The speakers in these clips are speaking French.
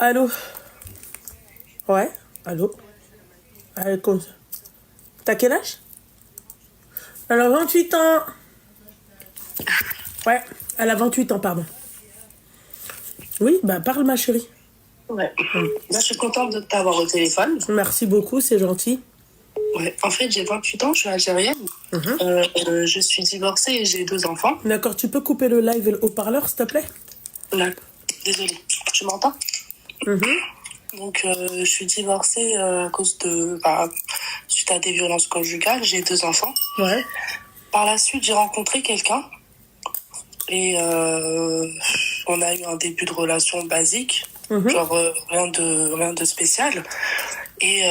Allô? Ouais, allô? Comme ça. T'as quel âge? Elle a 28 ans. Ouais, elle a 28 ans, pardon. Oui, bah parle ma chérie. Ouais. Là, je suis contente de t'avoir au téléphone. Merci beaucoup, c'est gentil. Ouais. En fait, j'ai 28 ans, je suis algérienne. Je suis divorcée et j'ai 2 enfants. D'accord, tu peux couper le live et le haut-parleur, s'il te plaît? Là, désolée. Tu m'entends? Donc, je suis divorcée à cause de... suite à des violences conjugales. J'ai 2 enfants. Ouais. Par la suite, j'ai rencontré quelqu'un. Et on a eu un début de relation basique. Genre rien de spécial. Et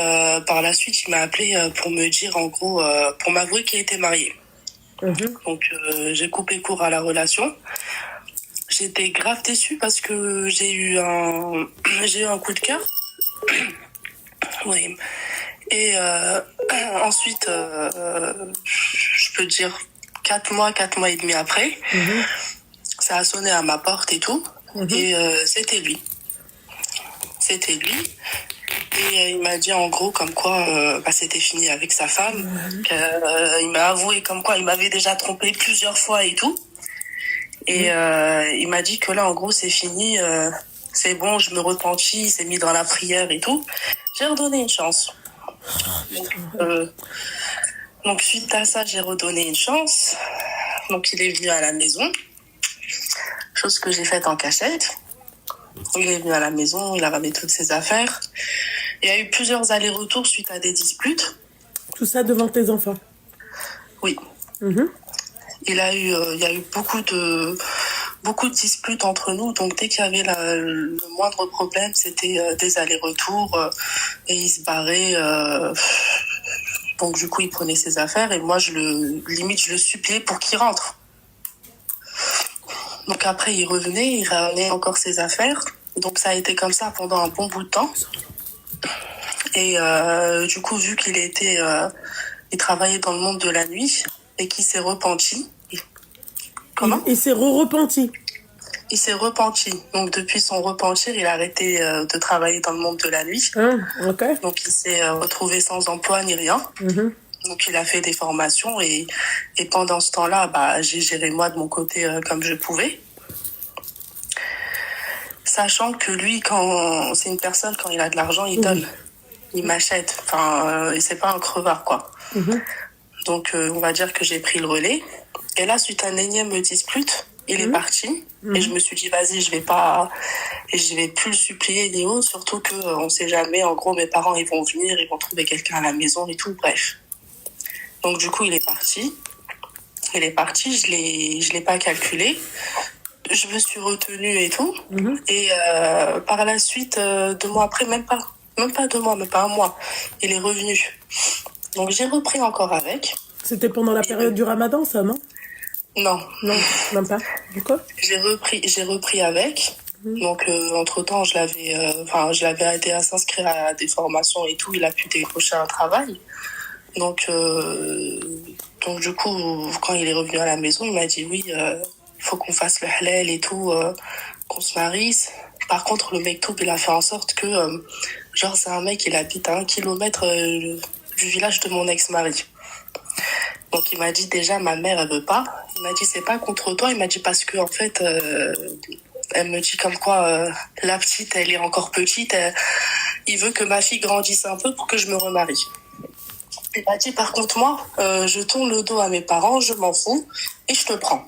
par la suite, il m'a appelé pour me dire, en gros, pour m'avouer qu'il était marié. Donc, j'ai coupé court à la relation. J'étais grave déçue parce que j'ai eu un coup de cœur. Oui. Et ensuite, je peux dire 4 mois et demi après, ça a sonné à ma porte et tout. Et c'était lui. C'était lui. Et il m'a dit en gros comme quoi c'était fini avec sa femme. Il m'a avoué comme quoi il m'avait déjà trompé plusieurs fois et tout. Et il m'a dit que là en gros c'est fini, c'est bon, je me repentis, il s'est mis dans la prière et tout. J'ai redonné une chance. Donc suite à ça j'ai redonné une chance. Donc il est venu à la maison, chose que j'ai faite en cachette. Il est venu à la maison, il a ramené toutes ses affaires. Il y a eu plusieurs allers-retours suite à des disputes. Tout ça devant tes enfants? Oui. Il y a eu beaucoup de disputes entre nous. Donc dès qu'il y avait le moindre problème, c'était des allers-retours et il se barrait. Donc du coup, il prenait ses affaires et moi, je le suppliais pour qu'il rentre. Donc après, il ramenait encore ses affaires. Donc ça a été comme ça pendant un bon bout de temps. Et du coup, vu il travaillait dans le monde de la nuit et qu'il s'est repenti. Comment? Il s'est repenti. Il s'est repenti. Donc depuis son repentir, il a arrêté de travailler dans le monde de la nuit. Ok. Donc il s'est retrouvé sans emploi ni rien. Donc il a fait des formations et pendant ce temps-là, j'ai géré moi de mon côté comme je pouvais. Sachant que lui, quand c'est une personne, quand il a de l'argent, il donne. Il m'achète. Enfin, c'est pas un crevard, quoi. Donc, on va dire que j'ai pris le relais. Et là, suite à une énième dispute, il est parti. Et je me suis dit, vas-y, je vais plus le supplier ni autre. Surtout que on sait jamais. En gros, mes parents, ils vont venir, ils vont trouver quelqu'un à la maison et tout. Bref. Donc, du coup, il est parti. Je l'ai pas calculé. Je me suis retenue et tout. Et par la suite, 2 mois après, même pas 2 mois, même pas un mois, il est revenu. Donc j'ai repris encore avec. C'était pendant la période du ramadan, ça, non? Non. Non, même pas. Pourquoi? J'ai repris avec. Donc entre-temps, je l'avais aidé à s'inscrire à des formations et tout. Il a pu décrocher un travail. Donc du coup, quand il est revenu à la maison, il m'a dit oui, il faut qu'on fasse le halal et tout, qu'on se marie. Par contre, le mektoub, il a fait en sorte que, genre, c'est un mec, il habite à 1 kilomètre du village de mon ex-mari. Donc, il m'a dit, déjà, ma mère, elle veut pas. Il m'a dit, c'est pas contre toi. Il m'a dit, parce que, en fait, elle me dit comme quoi, la petite, elle est encore petite. Il veut que ma fille grandisse un peu pour que je me remarie. Il m'a dit, par contre, moi, je tourne le dos à mes parents, je m'en fous, et je te prends.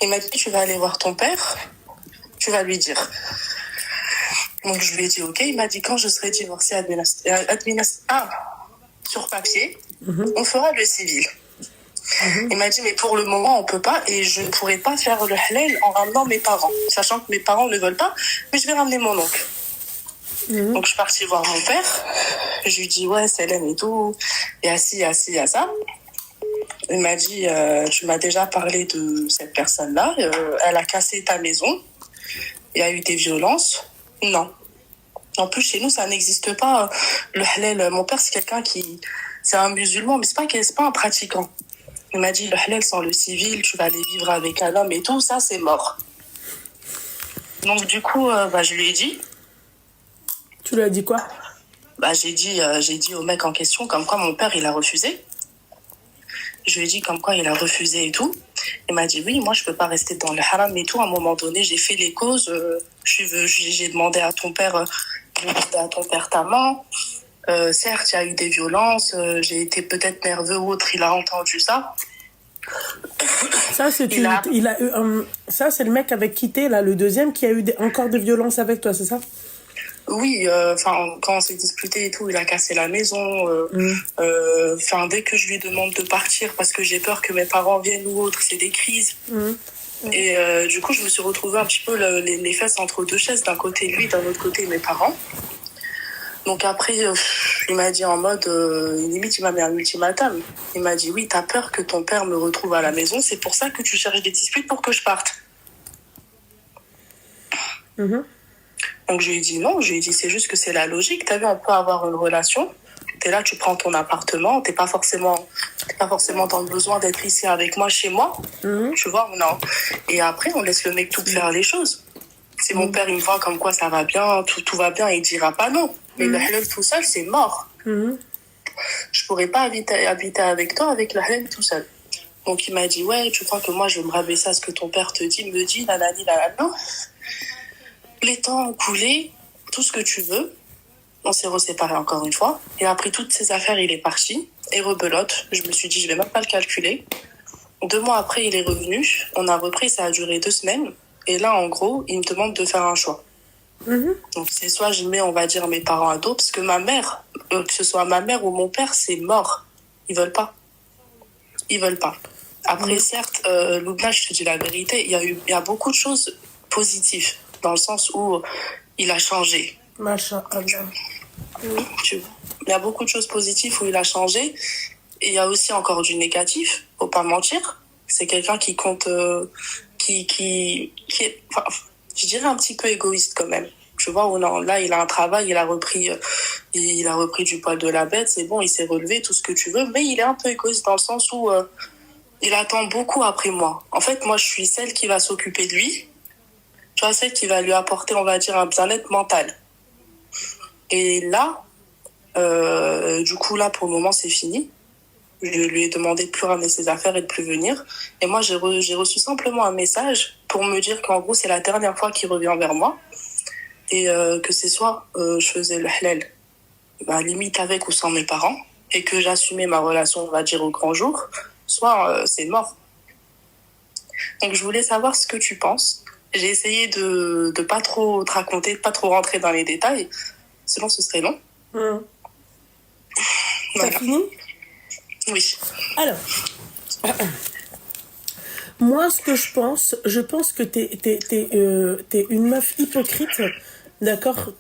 Il m'a dit, tu vas aller voir ton père, tu vas lui dire. Donc, je lui ai dit, ok. Il m'a dit, quand je serai divorcée sur papier, on fera le civil. Il m'a dit, mais pour le moment, on peut pas, et je ne pourrai pas faire le halal en ramenant mes parents, sachant que mes parents ne veulent pas, mais je vais ramener mon oncle. Donc, je suis partie voir mon père. Je lui dis, ouais, c'est l'aime et tout. Il y a ci, il y a ça. Il m'a dit, tu m'as déjà parlé de cette personne-là. Elle a cassé ta maison. Il y a eu des violences. Non. En plus, chez nous, ça n'existe pas. Le halal, mon père, c'est quelqu'un c'est un musulman, mais c'est pas un pratiquant. Il m'a dit, le halal sans le civil, tu vas aller vivre avec un homme et tout, ça, c'est mort. Donc du coup, je lui ai dit. Tu lui as dit quoi? J'ai dit au mec en question comme quoi mon père il a refusé. Je lui ai dit comme quoi il a refusé et tout. Il m'a dit oui, moi je peux pas rester dans le haram et tout. À un moment donné, j'ai fait les causes. J'ai demandé à ton père, ta main. Certes, il y a eu des violences. J'ai été peut-être nerveux ou autre. Il a entendu ça. Ça, c'est ça, c'est le mec avec qui t'es, là, le deuxième, qui a eu encore des violences avec toi, c'est ça? Oui, quand on s'est disputé et tout, il a cassé la maison. Dès que je lui demande de partir parce que j'ai peur que mes parents viennent ou autre, c'est des crises. Et du coup, je me suis retrouvée un petit peu les fesses entre deux chaises, d'un côté lui, d'un autre côté mes parents. Donc après, il m'a dit en mode, limite, il m'a mis un ultimatum. Il m'a dit, oui, t'as peur que ton père me retrouve à la maison, c'est pour ça que tu cherches des disputes pour que je parte. Donc je lui ai dit non, je lui ai dit c'est juste que c'est la logique. T'as vu, on peut avoir une relation. T'es là, tu prends ton appartement, t'es pas forcément dans le besoin d'être ici avec moi, chez moi. Tu vois, non. Et après, on laisse le mec tout faire les choses. Si mon père il me voit comme quoi ça va bien, tout va bien, il dira pas non. Mais le halal tout seul, c'est mort. Je pourrais pas habiter avec toi avec le halal tout seul. Donc il m'a dit ouais, tu crois que moi je vais me rabaisser à ce que ton père te dit, me dit, nanani, nanana. Les temps ont coulé, tout ce que tu veux. On s'est reséparés encore une fois. Il a pris toutes ses affaires, il est parti. Et rebelote, je me suis dit, je vais même pas le calculer. 2 mois après, il est revenu. On a repris, ça a duré 2 semaines. Et là, en gros, il me demande de faire un choix. Donc c'est soit je mets, on va dire, mes parents à dos, parce que ma mère, que ce soit ma mère ou mon père, c'est mort. Ils veulent pas. Ils veulent pas. Après, certes, Loubna, je te dis la vérité, il y a beaucoup de choses positives. Dans le sens où il a changé. Masha'Allah. Il y a beaucoup de choses positives où il a changé. Et il y a aussi encore du négatif, faut pas mentir. C'est quelqu'un qui compte, qui est, enfin, je dirais un petit peu égoïste quand même. Tu vois, là, il a un travail, il a repris du poil de la bête, c'est bon, il s'est relevé, tout ce que tu veux. Mais il est un peu égoïste dans le sens où il attend beaucoup après moi. En fait, moi, je suis celle qui va s'occuper de lui. Tu vois, celle qui va lui apporter, on va dire, un bien-être mental. Et là, du coup, là, pour le moment, c'est fini. Je lui ai demandé de plus ramener ses affaires et de plus venir. Et moi, j'ai reçu simplement un message pour me dire qu'en gros, c'est la dernière fois qu'il revient vers moi. Et que c'est soit je faisais le halal, limite avec ou sans mes parents, et que j'assumais ma relation, on va dire, au grand jour, soit c'est mort. Donc, je voulais savoir ce que tu penses. J'ai essayé de pas trop te raconter, de pas trop rentrer dans les détails. Sinon, ce serait long. T'as Voilà. fini? Oui. Alors, moi, ce que je pense que t'es une meuf hypocrite, d'accord?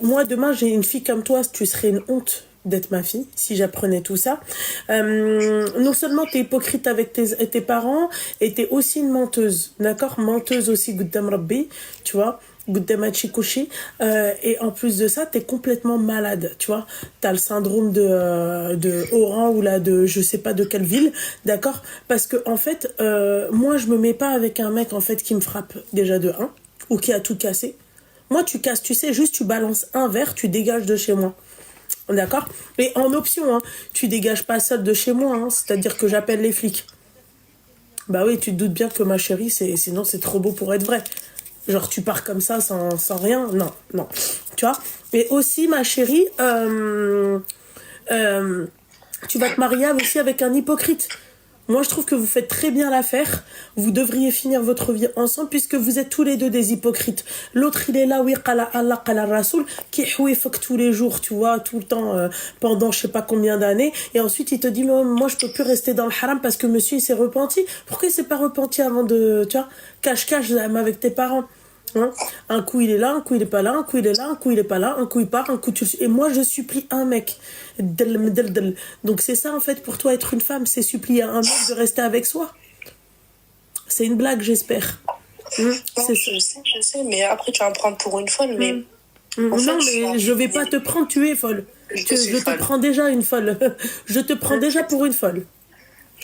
Moi, demain, j'ai une fille comme toi, tu serais une honte d'être ma fille, si j'apprenais tout ça. Non seulement t'es hypocrite avec tes parents, et t'es aussi une menteuse, d'accord? Menteuse aussi, Gouddam Rabbi, tu vois? Et en plus de ça, t'es complètement malade, tu vois. T'as le syndrome de Oran ou là de je sais pas de quelle ville, d'accord? Parce que en fait, moi je me mets pas avec un mec en fait qui me frappe déjà de 1 ou qui a tout cassé. Moi tu casses, tu sais, juste tu balances un verre, tu dégages de chez moi. D'accord? Et en option, hein, tu dégages pas seul de chez moi, hein, c'est-à-dire que j'appelle les flics. Bah oui, tu te doutes bien que ma chérie, sinon c'est trop beau pour être vrai. Genre, tu pars comme ça, sans rien. Non, non. Tu vois? Et aussi, ma chérie, tu vas te marier aussi avec un hypocrite. Moi, je trouve que vous faites très bien l'affaire. Vous devriez finir votre vie ensemble puisque vous êtes tous les deux des hypocrites. L'autre, il est là, oui, qala Allah, qala Rasoul, qui fuck tous les jours, tu vois, tout le temps, pendant je sais pas combien d'années. Et ensuite, il te dit, moi, je peux plus rester dans le haram parce que monsieur, il s'est repenti. Pourquoi il s'est pas repenti avant de, tu vois, cache-cache, avec tes parents? Hein, un coup il est là, un coup il est pas là, un coup il est là, un coup il est pas là, un coup il part, un coup tu... Et moi je supplie un mec. Donc c'est ça en fait pour toi être une femme, c'est supplier à un mec de rester avec soi. C'est une blague j'espère. Non, je sais, mais après tu vas me prendre pour une folle, mais... Non mais je vais pas te prendre, tu es folle. Je te prends déjà une folle. Je te prends déjà pour une folle.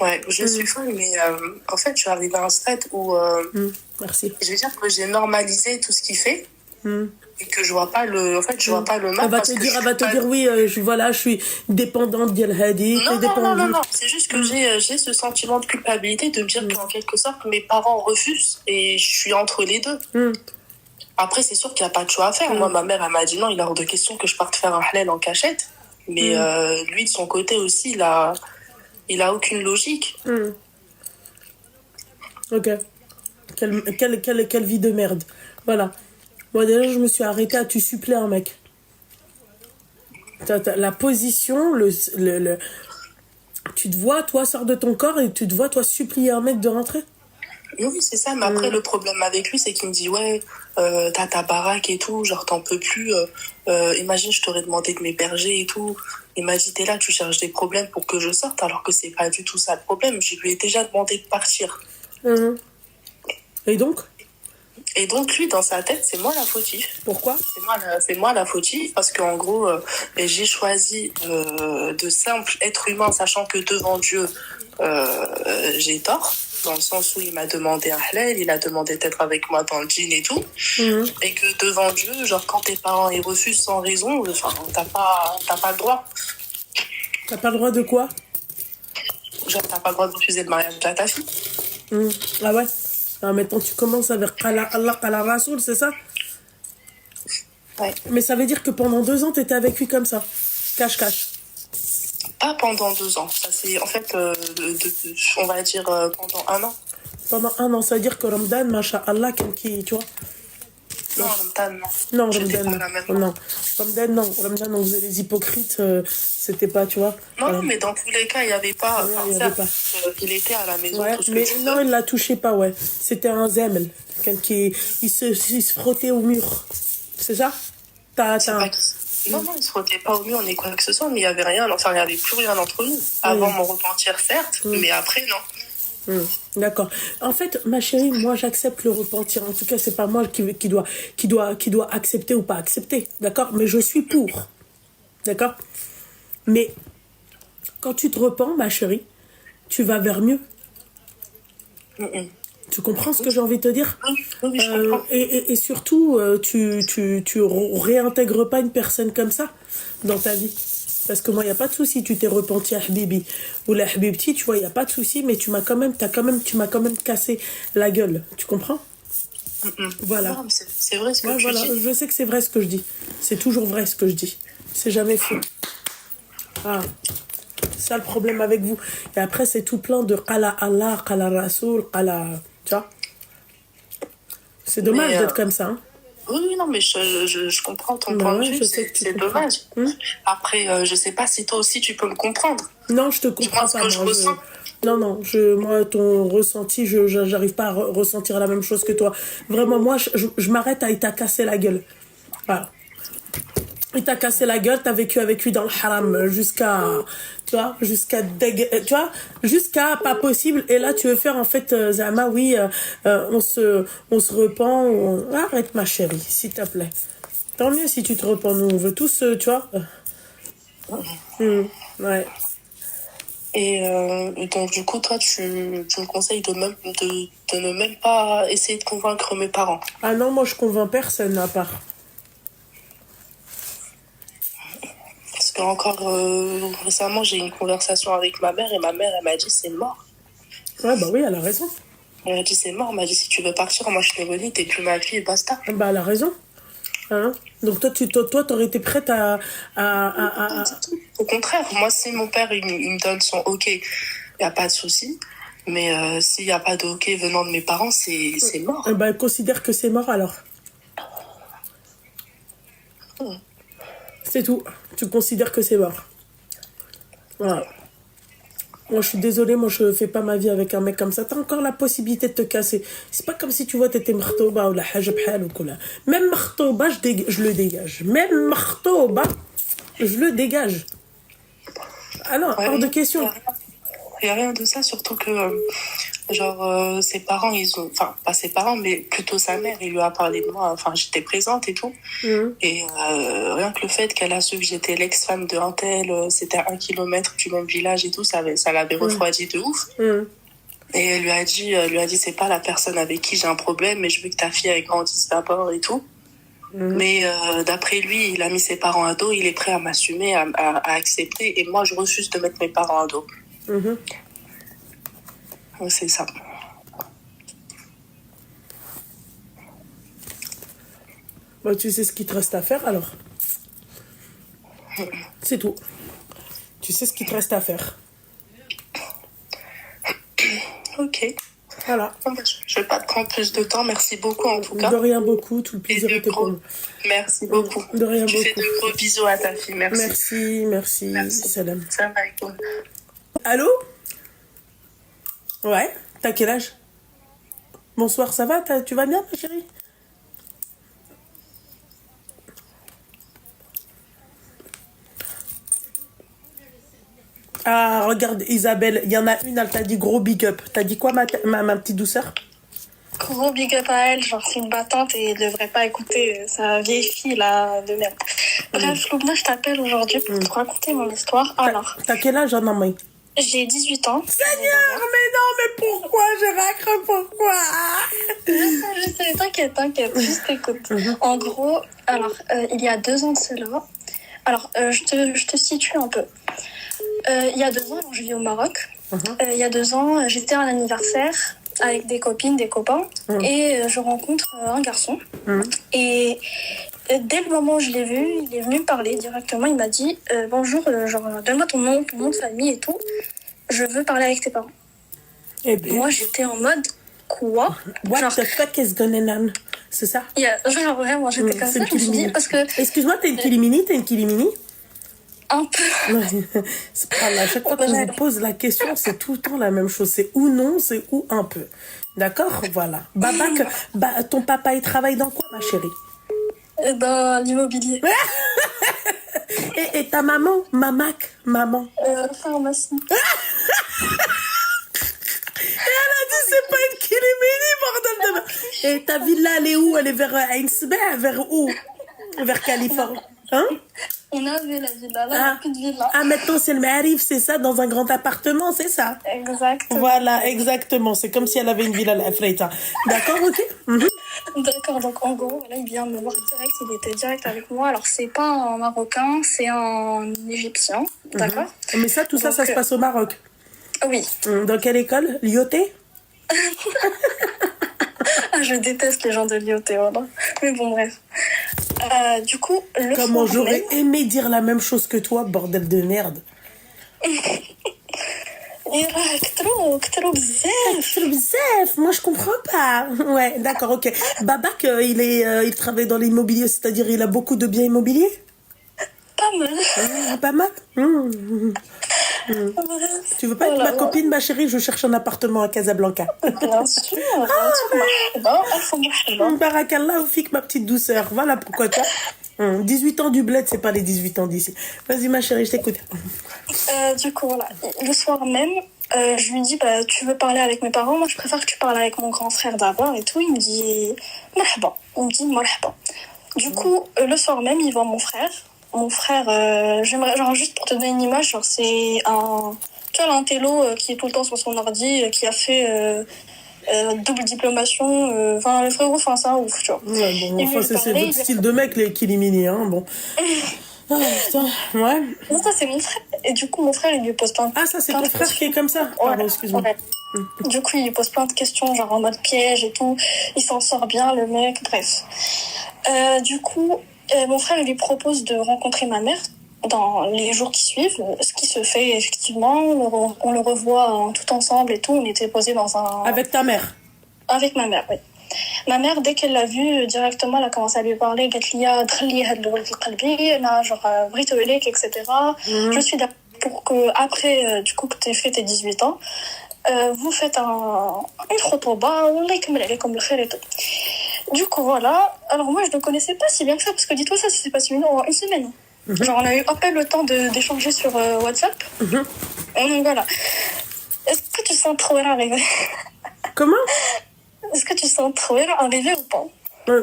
Ouais, je suis folle, mais en fait, je suis arrivée à un stade où Merci. je veux dire que j'ai normalisé tout ce qu'il fait Hmm. et que je vois pas le, en fait, je vois pas le Elle mal va parce te que dire, je elle suis va te pas. dire oui, voilà, je suis dépendante d'El Hadi, t'es Non, non, non, non, dépendante. non. C'est juste que j'ai ce sentiment de culpabilité de me dire qu'en quelque sorte, mes parents refusent et je suis entre les deux. Hmm. Après, c'est sûr qu'il n'y a pas de choix à faire. Moi, ma mère, elle m'a dit non, il est hors de question que je parte faire un halal en cachette. Mais lui, de son côté aussi, il a aucune logique. Ok. Quelle vie de merde. Voilà. Moi, déjà, je me suis arrêtée à tu supplées un mec. La position, tu te vois, toi, sors de ton corps et tu te vois, toi, supplier un mec de rentrer. Oui, c'est ça. Mais après, le problème avec lui, c'est qu'il me dit ouais, t'as ta baraque et tout, genre t'en peux plus. Imagine, je t'aurais demandé de m'héberger et tout. Il m'a dit t'es là, tu cherches des problèmes pour que je sorte, alors que c'est pas du tout ça le problème. Je lui ai déjà demandé de partir. Et donc Et donc lui, dans sa tête, c'est moi la fautive. Pourquoi C'est moi la fautive parce qu'en gros, j'ai choisi de simple être humain, sachant que devant Dieu, j'ai tort. Dans le sens où il m'a demandé un halal, il a demandé d'être avec moi dans le djinn et tout. Et que devant Dieu, genre quand tes parents ils refusent sans raison, enfin t'as pas le droit. T'as pas le droit de quoi Genre t'as pas le droit de refuser le mariage à ta fille. Ah ouais. Ah, maintenant, tu commences avec Qala Allah, Qala Rasoul, c'est ça? Ouais. Mais ça veut dire que pendant 2 ans, t'étais avec lui comme ça. Cache-cache. Pas pendant 2 ans. Ça c'est en fait, on va dire pendant 1 an. Pendant 1 an, ça veut dire que Ramadan, Masha'Allah, qui, tu vois. Non, Ramadan, non. Non, J'étais Ramadan, pas là même. non. Ramadan, non. Ramadan, on faisait les hypocrites, c'était pas, tu vois. Non, mais dans tous les cas, il n'y avait pas. Ouais, Enfin, il y avait certes, pas. il était à la maison, Ouais, tout ce mais que tu non, veux. il la touchait pas, ouais. C'était un zemel. Quelqu'un il se frottait au mur. C'est ça? C'est pas qu'il- Non, non, il se frottait pas au mur ni quoi que ce soit, mais il n'y avait rien. Enfin, il n'y avait plus rien entre nous. Avant mon repentir, certes, mais après, non. D'accord. En fait, ma chérie, moi, j'accepte le repentir. En tout cas, c'est pas moi qui doit accepter ou pas accepter. D'accord? Mais je suis pour. D'accord? Mais quand tu te repens, ma chérie, tu vas vers mieux. Tu comprends ce que j'ai envie de te dire? Oui, je comprends. Et surtout, tu réintègres pas une personne comme ça dans ta vie. Parce que moi, il n'y a pas de souci, tu t'es repenti à Habibi ou la Habibti, tu vois, il n'y a pas de souci, mais tu m'as quand même cassé la gueule. Tu comprends? Voilà. Non, mais c'est vrai ce que Ouais, tu voilà. dis. Je sais que c'est vrai ce que je dis. C'est toujours vrai ce que je dis. C'est jamais faux. Ah. C'est ça le problème avec vous. Et après, c'est tout plein de Qala Allah, Qala Rasoul, Qala. Tu vois? C'est dommage d'être comme ça. Hein. Oui, non, mais je comprends ton Bah point ouais, de je vue, sais que tu c'est comprends. dommage. Après, je sais pas si toi aussi tu peux me comprendre. Non, je te Du comprends moins, ce pas. que je ressens. Non, moi, ton ressenti, j'arrive pas à ressentir la même chose que toi. Vraiment, moi, je m'arrête à il t'a cassé la gueule. Voilà. Il t'a cassé la gueule, t'as vécu avec lui dans le haram jusqu'à, tu vois, tu vois, jusqu'à pas possible. Et là, tu veux faire, en fait, Zama, oui, on se repent. Arrête, ma chérie, s'il te plaît. Tant mieux si tu te repens. Nous, on veut tous, tu vois. Ouais. Et donc, du coup, toi, tu me conseilles de ne même pas essayer de convaincre mes parents. Ah non, moi, je convainc personne à part. Parce que encore récemment, j'ai eu une conversation avec ma mère et ma mère, elle m'a dit c'est mort. Ouais, bah oui, elle a raison. Elle m'a dit c'est mort. Elle m'a dit si tu veux partir, moi je te relie, t'es plus ma fille et basta. Bah, elle a raison. Hein? Donc, toi, t'aurais été prête à... Au contraire, moi, si mon père il me donne son OK, il n'y a pas de souci. Mais s'il n'y a pas de OK venant de mes parents, c'est mort. Bah, elle considère que c'est mort alors. C'est tout. Tu considères que c'est mort. Voilà. Moi, je suis désolée, moi, je fais pas ma vie avec un mec comme ça. T'as encore la possibilité de te casser. C'est pas comme si, tu vois, t'étais martoba ou la hajab hal ou quoi. Même martoba, je le dégage. Même martoba, je le dégage. Ah non, Ouais, hors de question. Il n'y a rien de ça, surtout que Genre, ses parents, ils ont... Enfin, pas ses parents, mais plutôt sa mère, il lui a parlé de moi. Enfin, j'étais présente et tout. Et rien que le fait qu'elle a su que j'étais l'ex-femme de un tel, c'était à 1 kilomètre du même village et tout, ça l'avait refroidi de ouf. Et elle lui a dit, c'est pas la personne avec qui j'ai un problème, mais je veux que ta fille elle grandisse d'abord et tout. Mais d'après lui, il a mis ses parents à dos, il est prêt à m'assumer, à accepter, et moi je refuse de mettre mes parents à dos. C'est ça. Bah, tu sais ce qu'il te reste à faire alors. C'est tout. Tu sais ce qu'il te reste à faire. Ok. Voilà. Je vais pas te prendre plus de temps. Merci beaucoup en tout cas. De rien beaucoup. Tout le plaisir était pour nous. Merci beaucoup. De rien tu beaucoup. Fais de gros bisous à ta fille. Merci. Merci. Salam. Salam alaikum. Allô? Ouais. T'as quel âge? Bonsoir, ça va? Tu vas bien, ma chérie? Ah, regarde, Isabelle, il y en a une, elle t'a dit gros big up. T'as dit quoi, ma petite douceur? Gros big up à elle, genre c'est une battante et elle devrait pas écouter sa vieille fille là de merde. Bref, Loubna, je t'appelle aujourd'hui pour te raconter mon histoire. Alors, t'as quel âge, en maman? J'ai 18 ans. Seigneur, mais non, mais pourquoi? Je raccroche, pourquoi? Je sais, t'inquiète, juste écoute. En gros, alors, il y a 2 ans de cela, alors, je te situe un peu. Il y a 2 ans, je vis au Maroc. Il y a 2 ans, j'étais à un anniversaire avec des copines, des copains, et je rencontre un garçon. Et dès le moment où je l'ai vu, il est venu me parler directement. Il m'a dit bonjour, genre donne-moi ton nom de famille et tout. Je veux parler avec tes parents. Eh bien. Moi, j'étais en mode quoi? What the fuck is going on? C'est ça? Genre vraiment, j'étais comme ça. Je me suis dit parce que. Excuse-moi, t'es une kilimini? Un peu. C'est pas là. À chaque fois qu'on vous pose la question, c'est tout le temps la même chose. C'est ou non, c'est ou un peu. D'accord? Voilà. Ton papa, il travaille dans quoi, ma chérie? Dans l'immobilier. Et ta maman? Maman? Pharmacie. Et elle a dit, c'est pas une kilimini, bordel de merde. Et ta villa, elle est où? Elle est vers Ainsbeh? Vers où? Vers Californie. Hein? On avait la villa, là, il n'y a plus de villa. Ah, maintenant, c'est le Marif, c'est ça, dans un grand appartement, c'est ça? Exactement. Voilà, exactement. C'est comme si elle avait une villa à la Freita. D'accord, ok? D'accord, donc en gros, là, il vient me voir direct, il était direct avec moi. Alors, c'est pas un Marocain, c'est un Égyptien, d'accord? Mais ça, tout ça, ça se passe au Maroc? Oui. Dans quelle école? Lyoté? Je déteste les gens de Lyoté, voilà. Mais bon, bref. Du coup, Comment j'aurais aimé dire la même chose que toi, bordel de merde. كترو بزاف. Moi, je comprends pas. Ouais, d'accord, ok. Babak, il travaille dans l'immobilier, c'est-à-dire il a beaucoup de biens immobiliers? Pas mal. Pas mal. Tu veux pas être ma copine, ma chérie? Je cherche un appartement à Casablanca. Bien sûr. Barakallah, fik, ma petite douceur. Voilà pourquoi toi. 18 ans du bled, c'est pas les 18 ans d'ici. Vas-y, ma chérie, je t'écoute. Du coup, voilà. Le soir même, je lui dis, tu veux parler avec mes parents? Moi, je préfère que tu parles avec mon grand frère d'abord et tout. Il me dit, marhaba. Il me dit, marhaba. Du coup, le soir même, il voit mon frère. Mon frère, j'aimerais, genre, juste pour te donner une image, genre, c'est un, tu vois, l'intello qui est tout le temps sur son ordi, qui a fait double diplomation, enfin, le frérot, enfin, c'est un ouf, tu vois. Ouais, bon, enfin, c'est votre style de mec, les kilimini, hein, bon. Ah, putain, ouais. Non, ça, c'est mon frère. Et du coup, mon frère, il lui pose plein de questions. Ah, ça, c'est ton frère qui est comme ça? Pardon, excuse-moi. Ouais. Du coup, il lui pose plein de questions, genre en mode piège et tout. Il s'en sort bien, le mec, bref. Du coup, mon frère il lui propose de rencontrer ma mère dans les jours qui suivent, ce qui se fait effectivement. On le revoit tout ensemble et tout. On était posés dans un... Avec ta mère? Avec ma mère, oui. Ma mère, dès qu'elle l'a vu, directement, elle a commencé à lui parler. Genre, etc. Je suis d'accord pour que, après, du coup, que tu aies fait tes 18 ans, vous faites une khotoba, comme le khair et tout. Du coup, voilà. Alors, moi, je ne connaissais pas si bien que ça, parce que dis-toi, ça s'est passé en une semaine. Genre, on a eu à peine le temps d'échanger sur WhatsApp. Donc, voilà. Est-ce que tu sens trop arriver? Comment? Est-ce que tu sens trop arriver ou pas?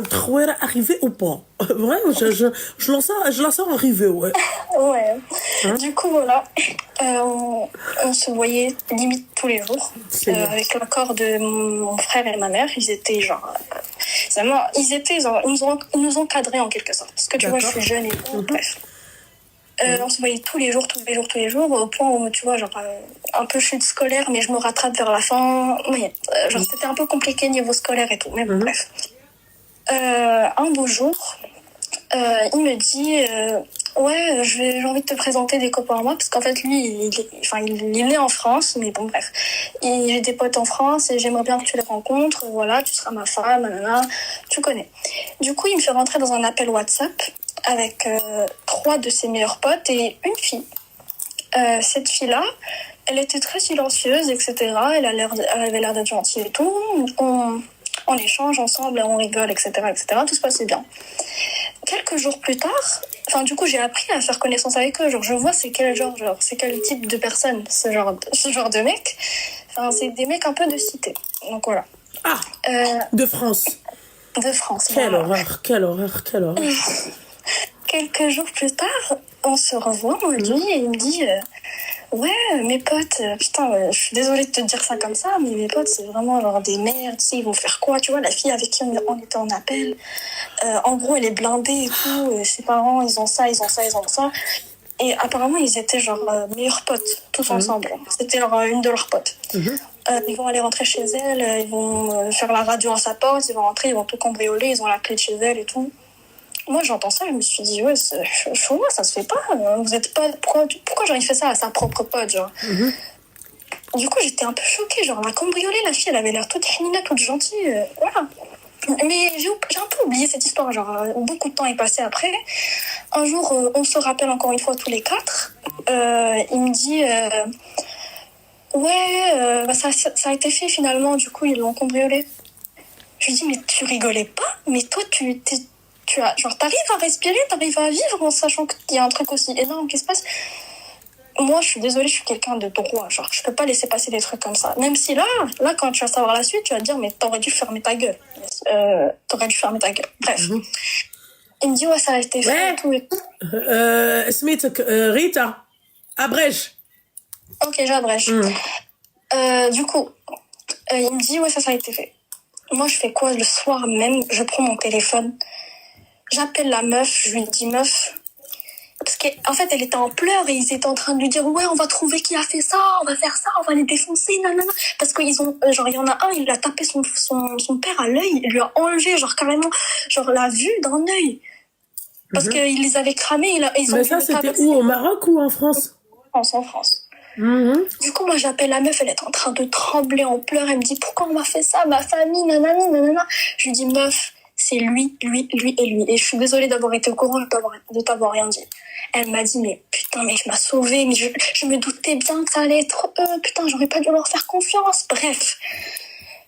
Trouer arrivé ou pas? Ouais, je la sens arriver, ouais. Ouais. Hein? Du coup, voilà. On se voyait limite tous les jours. C'est bien. Avec l'accord de mon frère et ma mère. Ils étaient genre... vraiment, ils nous ont cadrés en quelque sorte. Parce que tu vois, je suis jeune et tout. Bref. On se voyait tous les jours, au point où, tu vois, genre, un peu chute scolaire, mais je me rattrape vers la fin. Oui, genre, c'était un peu compliqué niveau scolaire et tout, mais bon, bref. Un beau jour, il me dit, ouais, j'ai envie de te présenter des copains à moi, parce qu'en fait, lui, il est né en France, mais bon, bref. J'ai des potes en France et j'aimerais bien que tu les rencontres, voilà, tu seras ma femme, nanana, tu connais. Du coup, il me fait rentrer dans un appel WhatsApp avec 3 de ses meilleurs potes et une fille. Cette fille-là, elle était très silencieuse, etc. Elle avait l'air d'être gentille et tout. On échange ensemble, on rigole, etc., etc. Tout se passait bien. Quelques jours plus tard, du coup, j'ai appris à faire connaissance avec eux. Genre, je vois c'est quel type de personne, ce genre de mec. Enfin, c'est des mecs un peu de cité. Donc voilà. Ah, de France. De France. Quelle voilà. horreur, quelle horreur, quelle horreur. Quelques jours plus tard, on se revoit, moi et lui, et il me dit ouais, mes potes, putain, je suis désolée de te dire ça comme ça, mais mes potes, c'est vraiment genre des merdes, tu sais, ils vont faire quoi? Tu vois, la fille avec qui on était en appel, en gros, elle est blindée et tout, ses parents, ils ont ça. Et apparemment, ils étaient genre meilleurs potes, tous ensemble. C'était une de leurs potes. Ils vont aller rentrer chez elle, ils vont faire la radio à sa porte, ils vont rentrer, ils vont tout cambrioler, ils ont la clé de chez elle et tout. Moi, j'entends ça, je me suis dit, ouais, chaud, ça se fait pas. Vous êtes pas. Pourquoi genre, il fait ça à sa propre pote, genre Du coup, j'étais un peu choquée, genre, la cambriolée, la fille, elle avait l'air toute féminine, toute gentille, voilà. Mais j'ai un peu oublié cette histoire, genre, beaucoup de temps est passé après. Un jour, on se rappelle encore une fois tous les 4. Il me dit, ouais, ça a été fait finalement, du coup, ils l'ont cambriolée. Je lui dis, mais tu rigolais pas? Mais toi, t'arrives à respirer, t'arrives à vivre en sachant qu'il y a un truc aussi énorme qui se passe. Moi, je suis désolée, je suis quelqu'un de droit, genre, je peux pas laisser passer des trucs comme ça. Même si là, quand tu vas savoir la suite, tu vas te dire, mais t'aurais dû fermer ta gueule. Bref. Il me dit, ouais, ça a été fait et tout. Smith, Rita, abrège. Ok, j'abrège. Du coup, il me dit, ouais, ça a été fait. Moi, je fais quoi le soir même? Je prends mon téléphone. J'appelle la meuf, je lui dis meuf, parce qu'en fait elle était en pleurs et ils étaient en train de lui dire ouais on va trouver qui a fait ça, on va faire ça, on va les défoncer, nanana, parce qu'ils ont genre il y en a un, il a tapé son père à l'œil, il lui a enlevé genre carrément genre la vue d'un œil parce qu'ils les avaient cramés. Mais ça c'était où, au Maroc ou en France? En France. Du coup, moi, j'appelle la meuf, elle est en train de trembler en pleurs. Elle me dit, pourquoi on m'a fait ça, ma famille, nanana. Je lui dis, meuf, c'est lui et lui. Et je suis désolée d'avoir été au courant de t'avoir rien dit. Elle m'a dit, mais putain, mais tu m'as sauvée, mais je me doutais bien que ça allait être eux. Putain, j'aurais pas dû leur faire confiance. Bref.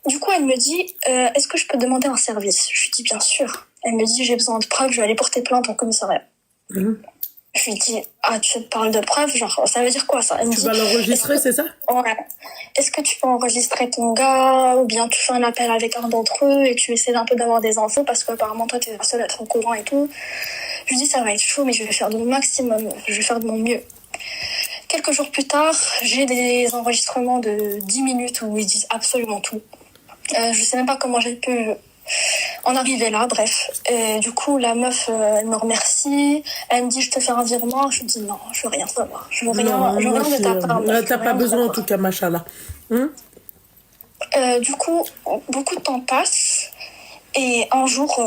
Du coup, elle me dit, est-ce que je peux demander un service? Je lui dis, bien sûr. Elle me dit, j'ai besoin de preuves, je vais aller porter plainte au commissariat. Je lui dis, tu parles de preuves, genre, ça veut dire quoi, ça? Elle me dit, vas l'enregistrer, c'est ça? Ouais. Est-ce que tu peux enregistrer ton gars, ou bien tu fais un appel avec un d'entre eux et tu essaies un peu d'avoir des infos parce qu'apparemment toi t'es la seule à être au courant et tout. Je lui dis, ça va être chaud, mais je vais faire de mon maximum, je vais faire de mon mieux. Quelques jours plus tard, j'ai des enregistrements de 10 minutes où ils disent absolument tout. Je sais même pas comment j'ai pu en arriver là, bref. Et du coup, la meuf, elle me remercie. Elle me dit, je te fais un virement. Je lui dis, non, je veux rien savoir. Je veux rien de ta part. T'as pas besoin, en tout cas, machallah. Du coup, beaucoup de temps passe. Et un jour,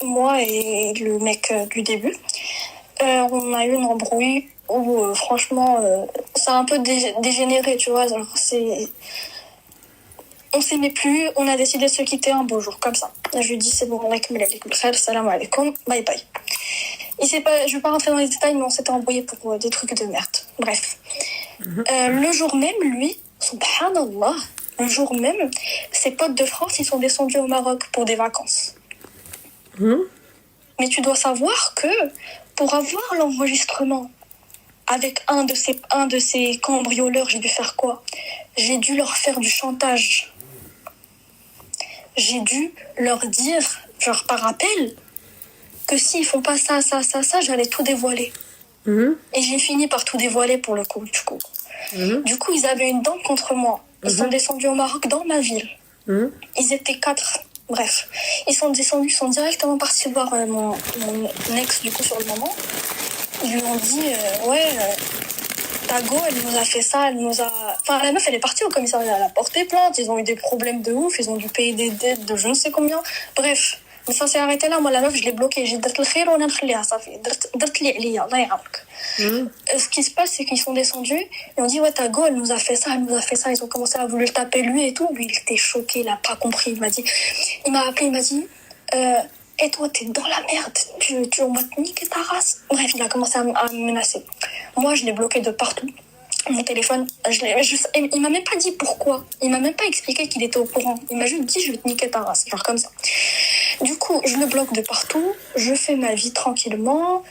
moi et le mec du début, on a eu une embrouille où, franchement, ça a un peu dégénéré, tu vois. Genre, on s'aimait plus, on a décidé de se quitter un beau jour, comme ça. Je lui dis, c'est bon, salam alaikum, bye bye. Je vais pas rentrer dans les détails, mais on s'était embrouillé pour des trucs de merde. Bref. Le jour même, lui, subhanallah, le jour même, ses potes de France, ils sont descendus au Maroc pour des vacances. Mais tu dois savoir que pour avoir l'enregistrement avec un de ces cambrioleurs, j'ai dû faire quoi? J'ai dû leur faire du chantage. j'ai dû leur dire, genre par appel, que s'ils font pas ça, j'allais tout dévoiler. Et j'ai fini par tout dévoiler pour le coup, du coup. Du coup, ils avaient une dent contre moi. Ils sont descendus au Maroc dans ma ville. Ils étaient 4. Bref, ils sont descendus, ils sont directement partis voir mon ex, du coup, sur le moment. Ils lui ont dit, ta go, elle nous a fait ça, elle nous a... Enfin, la meuf, elle est partie au commissariat, elle a porté plainte, ils ont eu des problèmes de ouf, ils ont dû payer des dettes de je ne sais combien. Bref, mais ça s'est arrêté là. Moi, la meuf, je l'ai bloquée. J'ai dit, ce qui se passe, c'est qu'ils sont descendus et on dit, ouais, ta go, elle nous a fait ça, elle nous a fait ça. Ils ont commencé à vouloir le taper lui et tout. Lui, il était choqué, il a pas compris. Il m'a appelé, il m'a dit, et toi, t'es dans la merde, on va te niquer ta race. Bref, il a commencé à me menacer. Moi, je l'ai bloqué de partout. Mon téléphone, il m'a même pas dit pourquoi. Il m'a même pas expliqué qu'il était au courant. Il m'a juste dit, je vais te niquer ta race. Genre comme ça. Du coup, je le bloque de partout. Je fais ma vie tranquillement.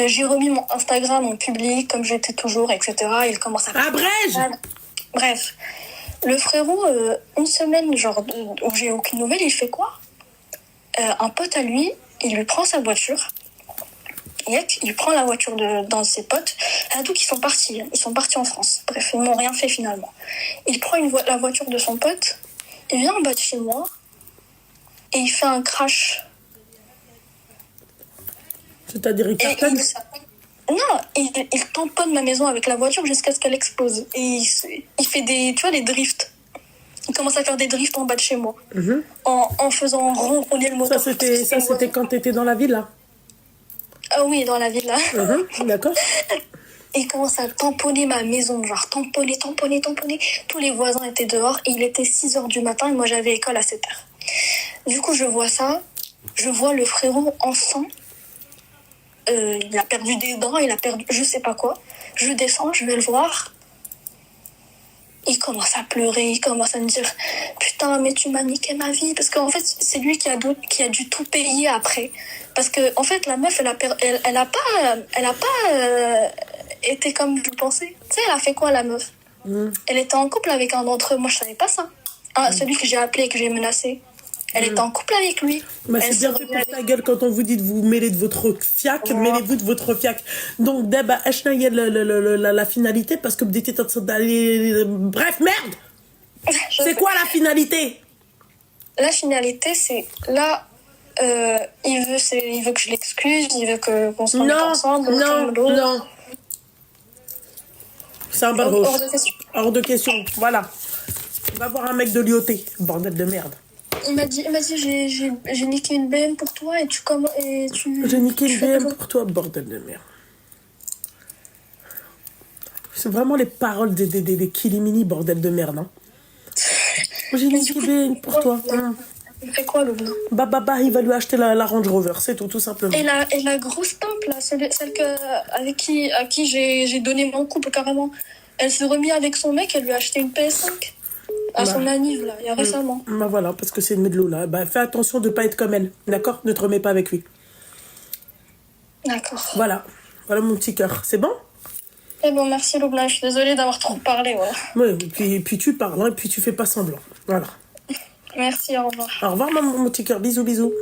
J'ai remis mon Instagram en public, comme j'étais toujours, etc. Il commence à... Abrège. Bref. Le frérot, une semaine, genre, où j'ai aucune nouvelle, il fait quoi? Un pote à lui, il lui prend sa voiture. Il prend la voiture d'un de ses potes. Donc ils sont partis en France. Bref, ils m'ont rien fait finalement. Il prend la voiture de son pote, il vient en bas de chez moi et il fait un crash. C'est-à-dire, il cartonne? Non, il tamponne ma maison avec la voiture jusqu'à ce qu'elle explose. Et il fait des drifts. Il commence à faire des drifts en bas de chez moi. En faisant ronronner le moteur. Ça, c'était quand t'étais dans la ville, là? Ah oui, dans la ville, là. D'accord. Il commence à tamponner ma maison, genre tamponner. Tous les voisins étaient dehors et il était 6h du matin et moi j'avais école à 7h. Du coup, je vois ça. Je vois le frérot en sang. Il a perdu des dents, il a perdu je sais pas quoi. Je descends, je vais le voir. Il commence à pleurer, il commence à me dire « Putain, mais tu m'as niqué ma vie !» Parce qu'en fait, c'est lui qui a dû tout payer après. Parce que, en fait, la meuf, elle a pas été comme je le pensais. Tu sais, elle a fait quoi, la meuf? Elle était en couple avec un d'entre eux. Moi, je savais pas ça. Celui que j'ai appelé et que j'ai menacé. Elle était en couple avec lui. Bah, c'est bien fait pour ta gueule quand on vous dit de vous mêler de votre fiac, mêlez-vous de votre fiac. Donc, d'abord, la finalité, parce que vous étiez en train d'aller... Bref, merde. C'est quoi la finalité? La finalité, c'est là, il veut que je l'excuse, il veut qu'on se remette ensemble. Non. C'est un barreau. Hors de question. Voilà. On va voir un mec de l'IOT. Bordel de merde. Il m'a dit, j'ai niqué une BM pour toi et tu... J'ai niqué une BM pour toi, bordel de merde. C'est vraiment les paroles des Kilimini, bordel de merde. Hein. J'ai niqué une BM pour toi. Il fait quoi, le blanc? Bah, il va lui acheter la Range Rover, c'est tout simplement. Et la grosse tempe, là, celle à qui j'ai donné mon couple, carrément. Elle s'est remise avec son mec, elle lui a acheté une PS5. À son anniv, là, il y a récemment. Bah voilà, parce que c'est une médelo, là. Bah, fais attention de ne pas être comme elle, d'accord? Ne te remets pas avec lui. D'accord. Voilà mon petit cœur. C'est bon? Eh bon, merci, Loubna. Je suis désolée d'avoir trop parlé, voilà. Ouais, et puis tu parles, hein, et puis tu fais pas semblant. Voilà. Merci, au revoir. Au revoir, mon petit cœur. Bisous. Bisous.